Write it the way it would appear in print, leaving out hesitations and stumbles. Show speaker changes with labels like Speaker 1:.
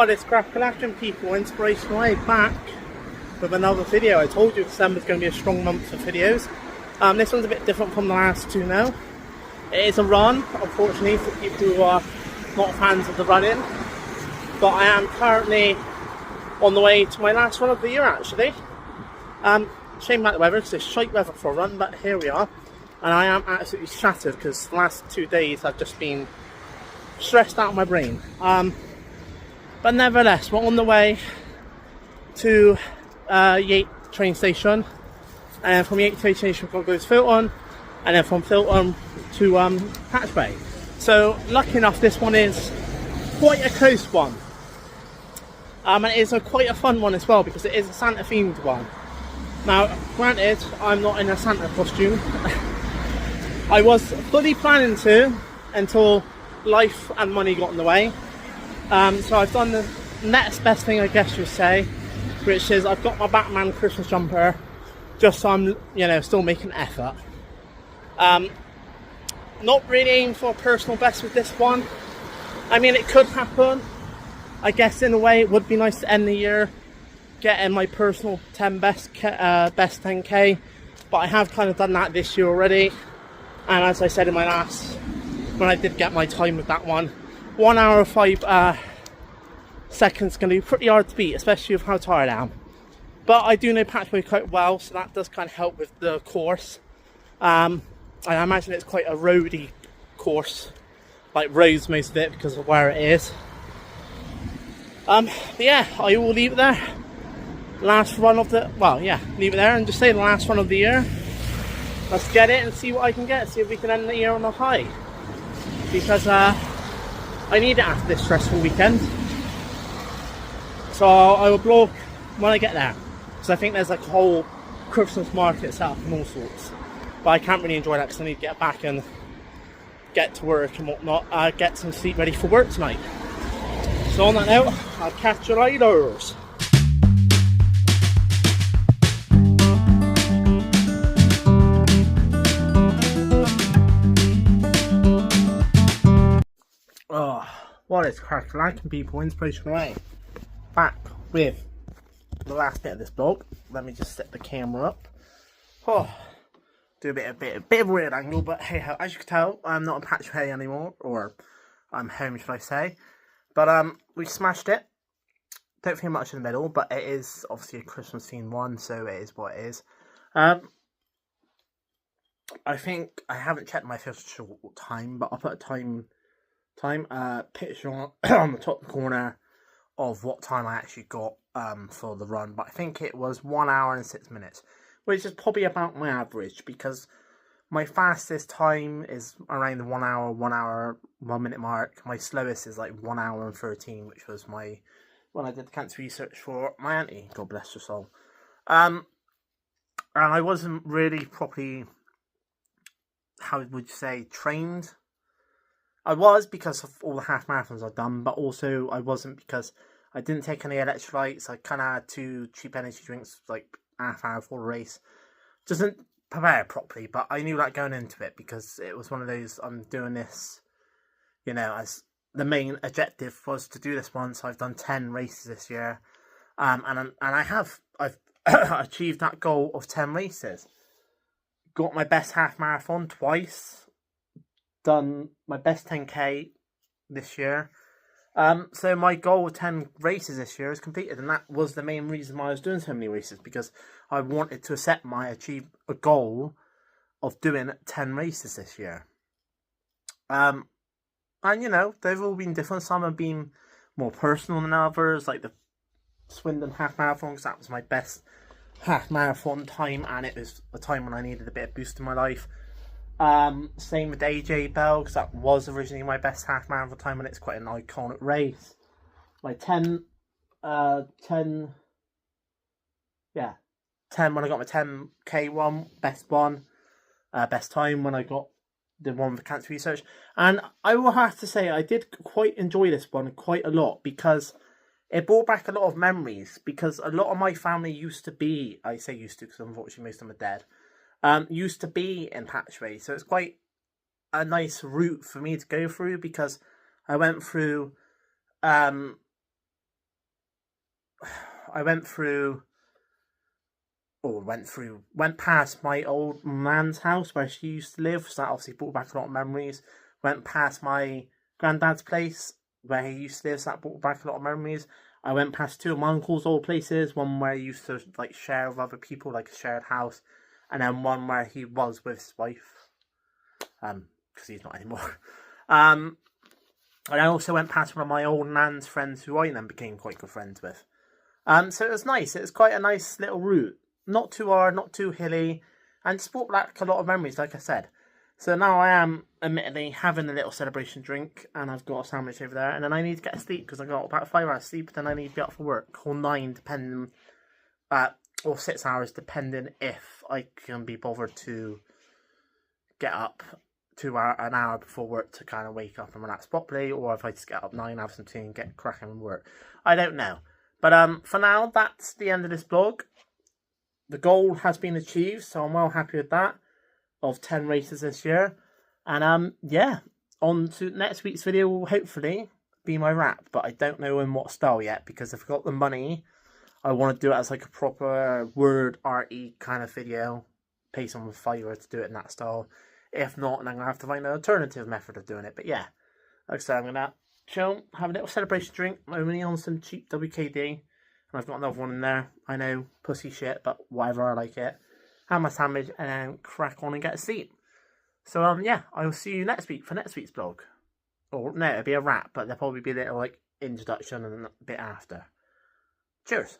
Speaker 1: What is craft collection, people? Inspirational Way back with another video. I told you December's going to be a strong month for videos. This one's a bit different from the last two now. It is a run, unfortunately, for people who are not fans of the running. But I am currently on the way to my last run of the year, actually. Shame about the weather, because it's shite weather for a run, but here we are. And I am absolutely shattered, because the last 2 days I've just been stressed out of my brain. But nevertheless, we're on the way to Yate train station, and then from Yate train station we're going to go to Filton, and then from Filton to Patchway. So lucky enough, this one is quite a close one, and it is quite a fun one as well, because it is a Santa themed one. Now granted, I'm not in a Santa costume. I was fully planning to until life and money got in the way. So I've done the next best thing, I guess you'd say, which is I've got my Batman Christmas jumper, just so I'm, you know, still making an effort. Not really aiming for a personal best with this one. I mean, it could happen. I guess in a way it would be nice to end the year getting my personal 10 best 10k, but I have kind of done that this year already. And as I said in my last, when I did get my time with that one, 1 hour 5 seconds is going to be pretty hard to beat, especially with how tired I am. But I do know Patchway quite well, so that does kind of help with the course. I imagine it's quite a roady course, like roads most of it because of where it is. But yeah, I will leave it there. Last run of the, well yeah, leave it there and just say the last run of the year. Let's get it and see what I can get, see if we can end the year on a high. Because I need it after this stressful weekend. So I will blog when I get there, because I think there's like a whole Christmas market set up and all sorts. But I can't really enjoy that because I need to get back and get to work and whatnot. Get some sleep ready for work tonight. So on that note, I'll catch you later. Oh, what is crack liking, people? Inspirational Way back with the last bit of this vlog. Let me just set the camera up. Oh, do a bit of a weird angle, but hey, as you can tell, I'm not in Patchway anymore, or I'm home, should I say? But we smashed it. Don't feel much in the middle, but it is obviously a Christmas themed one, so it is what it is. I think I haven't checked my official time, but I'll put a time picture on the top corner of what time I actually got for the run. But I think it was 1 hour and 6 minutes, which is probably about my average, because my fastest time is around the 1 hour 1 minute mark. My slowest is like 1 hour and 13, which was my when I did the cancer research for my auntie, God bless her soul. And I wasn't really properly, how would you say, trained. I was because of all the half marathons I've done, but also I wasn't because I didn't take any electrolytes. I kind of had 2 cheap energy drinks like half hour before the race. Doesn't prepare properly, but I knew that going into it, because it was one of those, I'm doing this, you know, as the main objective was to do this one. So I've done 10 races this year, and I've achieved that goal of 10 races. Got my best half marathon twice. Done my best 10k this year. So my goal of 10 races this year is completed, and that was the main reason why I was doing so many races, because I wanted to achieve a goal of doing 10 races this year. And you know, they've all been different. Some have been more personal than others, like the Swindon half marathon, because that was my best half marathon time, and it was a time when I needed a bit of boost in my life. Same with AJ Bell, because that was originally my best half marathon time, and it's quite an iconic race. My 10 when I got my 10k one, best time when I got the one for cancer research. And I will have to say, I did quite enjoy this one quite a lot, because it brought back a lot of memories, because a lot of my family used to be, I say used to because unfortunately most of them are dead, used to be in Patchway. So it's quite a nice route for me to go through, because I went through I went past my old nan's house where she used to live, so that obviously brought back a lot of memories. Went past my granddad's place where he used to live, so that brought back a lot of memories. I went past two of my uncle's old places, one where he used to like share with other people, like a shared house, and then one where he was with his wife, because he's not anymore. And I also went past one of my old nan's friends who I then became quite good friends with. So it was nice. It was quite a nice little route. Not too hard, not too hilly, and just brought back a lot of memories, like I said. So now I am, admittedly, having a little celebration drink, and I've got a sandwich over there, and then I need to get to sleep, because I've got about 5 hours sleep, then I need to be up for work, or 9, depending, or 6 hours, depending if I can be bothered to get up an hour before work to kind of wake up and relax properly, or if I just get up 9, have some tea, and get cracking and work. I don't know. But for now, that's the end of this vlog. The goal has been achieved, so I'm well happy with that, of 10 races this year. And yeah, on to next week's video will hopefully be my wrap, but I don't know in what style yet, because if I've got the money, I want to do it as like a proper word arty kind of video, pay someone $5 to do it in that style. If not, then I'm going to have to find an alternative method of doing it. But yeah, like I said, I'm going to chill, have a little celebration drink, only on some cheap WKD. And I've got another one in there. I know, pussy shit, but whatever, I like it. Have my sandwich and then crack on and get a seat. So yeah, I will see you next week for next week's vlog. Or no, it'll be a wrap, but there'll probably be a little like introduction and a bit after. Cheers.